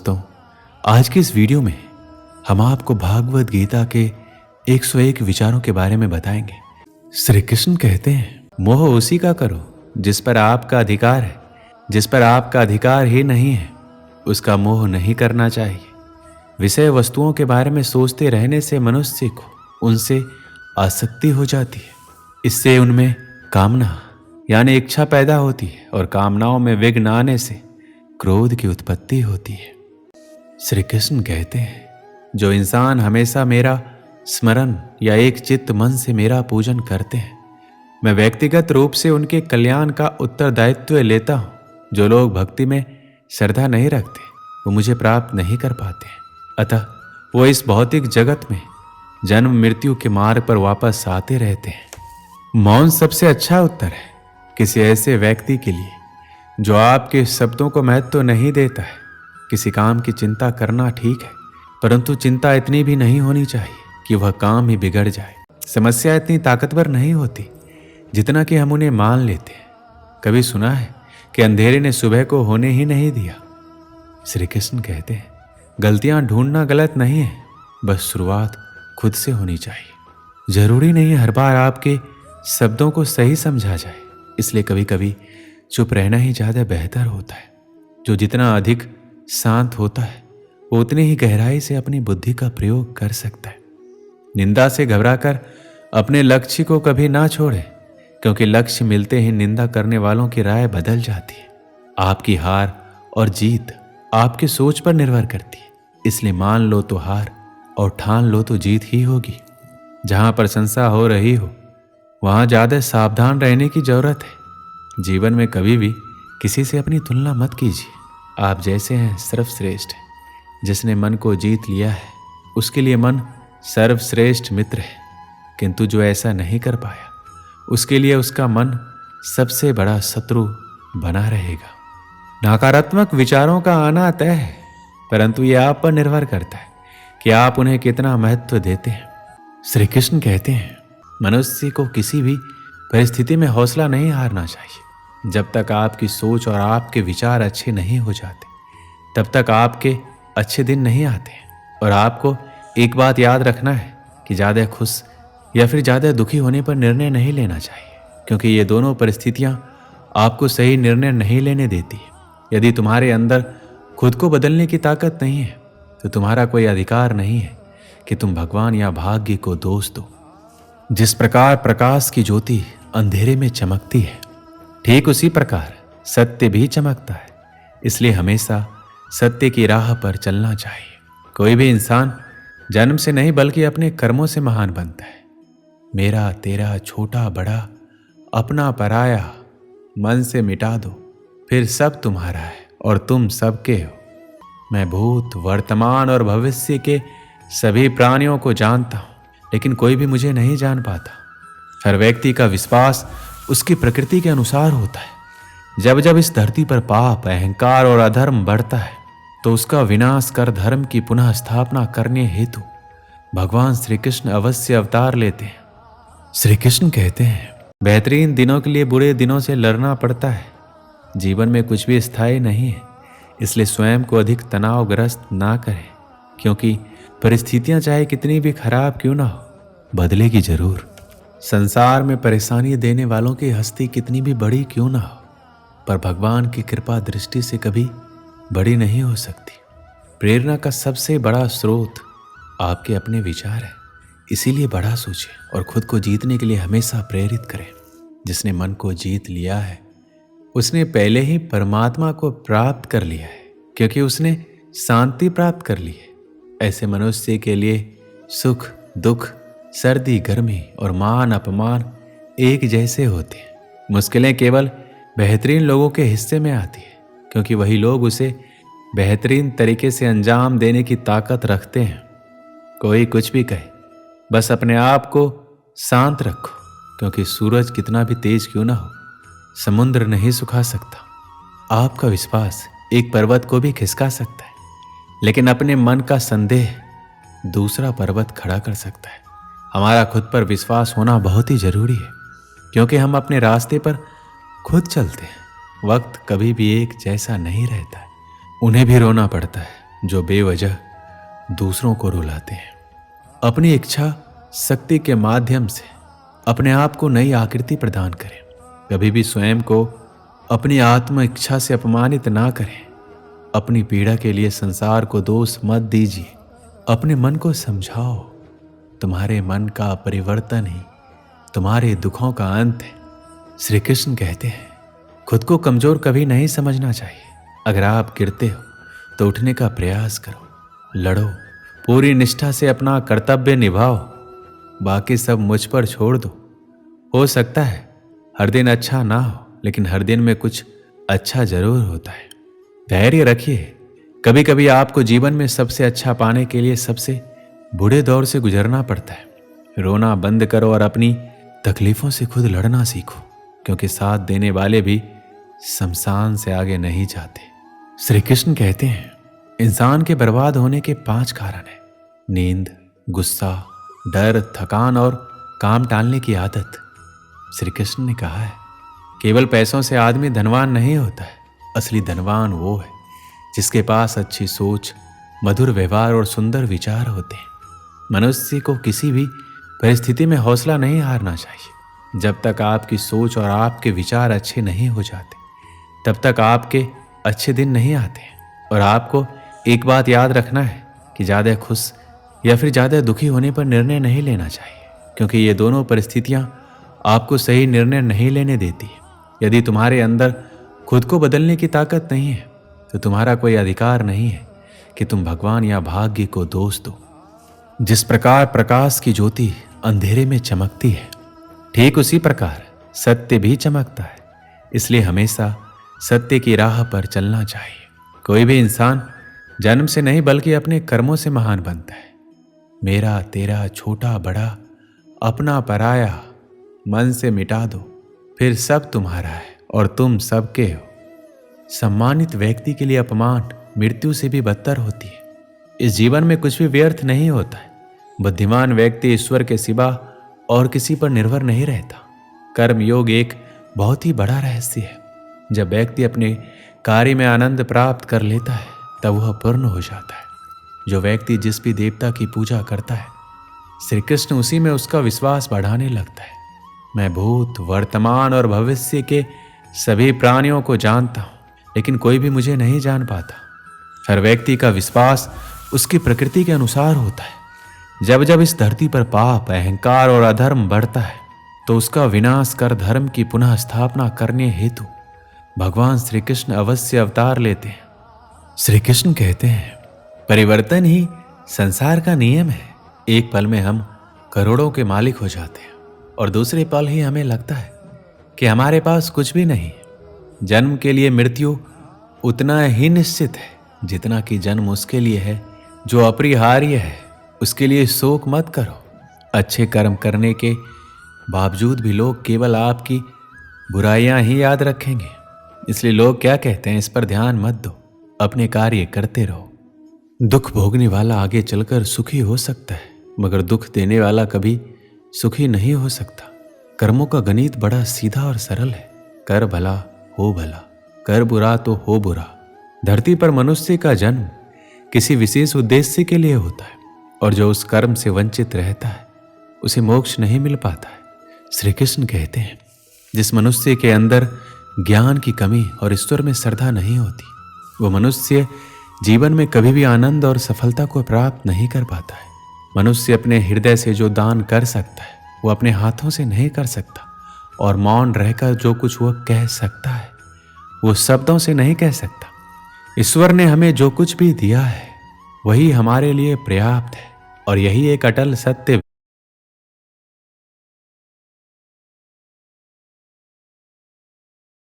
दोस्तों, आज की इस वीडियो में हम आपको भागवत गीता के 101 विचारों के बारे में बताएंगे। श्री कृष्ण कहते हैं, मोह उसी का करो जिस पर आपका अधिकार है। जिस पर आपका अधिकार ही नहीं है उसका मोह नहीं करना चाहिए। विषय वस्तुओं के बारे में सोचते रहने से मनुष्य को उनसे आसक्ति हो जाती है। इससे उनमें कामना यानी इच्छा पैदा होती है और कामनाओं में विघ्न आने से क्रोध की उत्पत्ति होती है। श्री कृष्ण कहते हैं, जो इंसान हमेशा मेरा स्मरण या एक चित्त मन से मेरा पूजन करते हैं, मैं व्यक्तिगत रूप से उनके कल्याण का उत्तरदायित्व लेता हूँ। जो लोग भक्ति में श्रद्धा नहीं रखते वो मुझे प्राप्त नहीं कर पाते, अतः वो इस भौतिक जगत में जन्म मृत्यु के मार्ग पर वापस आते रहते हैं। मौन सबसे अच्छा उत्तर है किसी ऐसे व्यक्ति के लिए जो आपके शब्दों को महत्व नहीं देता है। किसी काम की चिंता करना ठीक है, परंतु चिंता इतनी भी नहीं होनी चाहिए कि वह काम ही बिगड़ जाए। समस्या इतनी ताकतवर नहीं होती जितना कि हम उन्हें मान लेते हैं। कभी सुना है कि अंधेरे ने सुबह को होने ही नहीं दिया। श्री कृष्ण कहते हैं, गलतियां ढूंढना गलत नहीं है, बस शुरुआत खुद से होनी चाहिए। जरूरी नहीं है हर बार आपके शब्दों को सही समझा जाए, इसलिए कभी कभी चुप रहना ही ज्यादा बेहतर होता है। जो जितना अधिक शांत होता है वो उतनी ही गहराई से अपनी बुद्धि का प्रयोग कर सकता है। निंदा से घबराकर अपने लक्ष्य को कभी ना छोड़े, क्योंकि लक्ष्य मिलते ही निंदा करने वालों की राय बदल जाती है। आपकी हार और जीत आपकी सोच पर निर्भर करती है, इसलिए मान लो तो हार और ठान लो तो जीत ही होगी। जहां प्रशंसा हो रही हो वहां ज्यादा सावधान रहने की जरूरत है। जीवन में कभी भी किसी से अपनी तुलना मत कीजिए। आप जैसे हैं सर्वश्रेष्ठ है। जिसने मन को जीत लिया है उसके लिए मन सर्वश्रेष्ठ मित्र है, किंतु जो ऐसा नहीं कर पाया उसके लिए उसका मन सबसे बड़ा शत्रु बना रहेगा। नकारात्मक विचारों का आना तय है, परंतु यह आप पर निर्भर करता है कि आप उन्हें कितना महत्व देते हैं। श्री कृष्ण कहते हैं, मनुष्य को किसी भी परिस्थिति में हौसला नहीं हारना चाहिए। जब तक आपकी सोच और आपके विचार अच्छे नहीं हो जाते तब तक आपके अच्छे दिन नहीं आते। और आपको एक बात याद रखना है कि ज़्यादा खुश या फिर ज़्यादा दुखी होने पर निर्णय नहीं लेना चाहिए, क्योंकि ये दोनों परिस्थितियां आपको सही निर्णय नहीं लेने देती। यदि तुम्हारे अंदर खुद को बदलने की ताकत नहीं है तो तुम्हारा कोई अधिकार नहीं है कि तुम भगवान या भाग्य को दोष दो। जिस प्रकार प्रकाश की ज्योति अंधेरे में चमकती है, ठीक उसी प्रकार सत्य भी चमकता है। इसलिए हमेशा सत्य की राह पर चलना चाहिए। कोई भी इंसान जन्म से नहीं बल्कि अपने कर्मों से महान बनता है। मेरा तेरा छोटा बड़ा अपना पराया मन से मिटा दो, फिर सब तुम्हारा है और तुम सबके हो। मैं भूत वर्तमान और भविष्य के सभी प्राणियों को जानता हूं, लेकिन कोई भी मुझे नहीं जान पाता। हर व्यक्ति का विश्वास उसकी प्रकृति के अनुसार होता है। जब जब इस धरती पर पाप अहंकार और अधर्म बढ़ता है तो उसका विनाश कर धर्म की पुनः स्थापना करने हेतु भगवान श्री कृष्ण अवश्य अवतार लेते हैं। श्री कृष्ण कहते हैं, बेहतरीन दिनों के लिए बुरे दिनों से लड़ना पड़ता है। जीवन में कुछ भी स्थायी नहीं है, इसलिए स्वयं को अधिक तनावग्रस्त ना करें, क्योंकि परिस्थितियां चाहे कितनी भी खराब क्यों ना हो बदलेगी जरूर। संसार में परेशानी देने वालों की हस्ती कितनी भी बड़ी क्यों ना हो, पर भगवान की कृपा दृष्टि से कभी बड़ी नहीं हो सकती। प्रेरणा का सबसे बड़ा स्रोत आपके अपने विचार है, इसीलिए बड़ा सोचें और खुद को जीतने के लिए हमेशा प्रेरित करें। जिसने मन को जीत लिया है उसने पहले ही परमात्मा को प्राप्त कर लिया है, क्योंकि उसने शांति प्राप्त कर ली है। ऐसे मनुष्य के लिए सुख दुख सर्दी गर्मी और मान अपमान एक जैसे होते हैं। मुश्किलें केवल बेहतरीन लोगों के हिस्से में आती है, क्योंकि वही लोग उसे बेहतरीन तरीके से अंजाम देने की ताकत रखते हैं। कोई कुछ भी कहे, बस अपने आप को शांत रखो, क्योंकि सूरज कितना भी तेज क्यों ना हो समुद्र नहीं सुखा सकता। आपका विश्वास एक पर्वत को भी खिसका सकता है, लेकिन अपने मन का संदेह दूसरा पर्वत खड़ा कर सकता है। हमारा खुद पर विश्वास होना बहुत ही जरूरी है, क्योंकि हम अपने रास्ते पर खुद चलते हैं। वक्त कभी भी एक जैसा नहीं रहता है, उन्हें भी रोना पड़ता है, जो बेवजह दूसरों को रुलाते हैं। अपनी इच्छा शक्ति के माध्यम से अपने आप को नई आकृति प्रदान करें। कभी भी स्वयं को अपनी आत्म इच्छा से अपमानित ना करें। अपनी पीड़ा के लिए संसार को दोष मत दीजिए। अपने मन को समझाओ, तुम्हारे मन का परिवर्तन ही तुम्हारे दुखों का अंत है। श्री कृष्ण कहते हैं, खुद को कमजोर कभी नहीं समझना चाहिए। अगर आप गिरते हो तो उठने का प्रयास करो, लड़ो, पूरी निष्ठा से अपना कर्तव्य निभाओ। बाकी सब मुझ पर छोड़ दो। हो सकता है हर दिन अच्छा ना हो, लेकिन हर दिन में कुछ अच्छा जरूर होता है। धैर्य रखिए। कभी कभी आपको जीवन में सबसे अच्छा पाने के लिए सबसे बुरे दौर से गुजरना पड़ता है। रोना बंद करो और अपनी तकलीफों से खुद लड़ना सीखो, क्योंकि साथ देने वाले भी शमशान से आगे नहीं जाते। श्री कृष्ण कहते हैं, इंसान के बर्बाद होने के 5 कारण हैं: नींद, गुस्सा, डर, थकान और काम टालने की आदत। श्री कृष्ण ने कहा है, केवल पैसों से आदमी धनवान नहीं होता है। असली धनवान वो है जिसके पास अच्छी सोच, मधुर व्यवहार और सुंदर विचार होते हैं। मनुष्य को किसी भी परिस्थिति में हौसला नहीं हारना चाहिए। जब तक आपकी सोच और आपके विचार अच्छे नहीं हो जाते, तब तक आपके अच्छे दिन नहीं आते। और आपको एक बात याद रखना है कि ज़्यादा खुश या फिर ज़्यादा दुखी होने पर निर्णय नहीं लेना चाहिए, क्योंकि ये दोनों परिस्थितियाँ आपको सही निर्णय नहीं लेने देती। यदि तुम्हारे अंदर खुद को बदलने की ताकत नहीं है, तो तुम्हारा कोई अधिकार नहीं है कि तुम भगवान या भाग्य को दोष दो। जिस प्रकार प्रकाश की ज्योति अंधेरे में चमकती है, ठीक उसी प्रकार सत्य भी चमकता है। इसलिए हमेशा सत्य की राह पर चलना चाहिए। कोई भी इंसान जन्म से नहीं बल्कि अपने कर्मों से महान बनता है। मेरा तेरा छोटा बड़ा अपना पराया मन से मिटा दो, फिर सब तुम्हारा है और तुम सबके हो। सम्मानित व्यक्ति के लिए अपमान मृत्यु से भी बदतर होती है। इस जीवन में कुछ भी व्यर्थ नहीं होता है। बुद्धिमान व्यक्ति ईश्वर के सिवा और किसी पर निर्भर नहीं रहता। कर्म योग एक बहुत ही बड़ा रहस्य है। जब व्यक्ति अपने कार्य में आनंद प्राप्त कर लेता है, तब वह पूर्ण हो जाता है। जो व्यक्ति जिस भी देवता की पूजा करता है, श्री कृष्ण उसी में उसका विश्वास बढ़ाने लगता है। मैं भूत, वर्तमान और भविष्य के सभी प्राणियों को जानता हूँ, लेकिन कोई भी मुझे नहीं जान पाता। हर व्यक्ति का विश्वास उसकी प्रकृति के अनुसार होता है। जब जब इस धरती पर पाप, अहंकार और अधर्म बढ़ता है, तो उसका विनाश कर धर्म की पुनः स्थापना करने हेतु भगवान श्री कृष्ण अवश्य अवतार लेते हैं। श्री कृष्ण कहते हैं, परिवर्तन ही संसार का नियम है। एक पल में हम करोड़ों के मालिक हो जाते हैं और दूसरे पल ही हमें लगता है कि हमारे पास कुछ भी नहीं। जन्म के लिए मृत्यु उतना ही निश्चित है जितना कि जन्म उसके लिए है जो अपरिहार्य है। उसके लिए शोक मत करो। अच्छे कर्म करने के बावजूद भी लोग केवल आपकी बुराइयां ही याद रखेंगे। इसलिए लोग क्या कहते हैं, इस पर ध्यान मत दो। अपने कार्य करते रहो। दुख भोगने वाला आगे चलकर सुखी हो सकता है, मगर दुख देने वाला कभी सुखी नहीं हो सकता। कर्मों का गणित बड़ा सीधा और सरल है। कर भला हो भला, कर बुरा तो हो बुरा। धरती पर मनुष्य का जन्म किसी विशेष उद्देश्य के लिए होता है, और जो उस कर्म से वंचित रहता है उसे मोक्ष नहीं मिल पाता है। श्री कृष्ण कहते हैं, जिस मनुष्य के अंदर ज्ञान की कमी और ईश्वर में श्रद्धा नहीं होती, वो मनुष्य जीवन में कभी भी आनंद और सफलता को प्राप्त नहीं कर पाता है। मनुष्य अपने हृदय से जो दान कर सकता है, वो अपने हाथों से नहीं कर सकता, और मौन रहकर जो कुछ वो कह सकता है, वो शब्दों से नहीं कह सकता। ईश्वर ने हमें जो कुछ भी दिया है, वही हमारे लिए पर्याप्त है, और यही एक अटल सत्य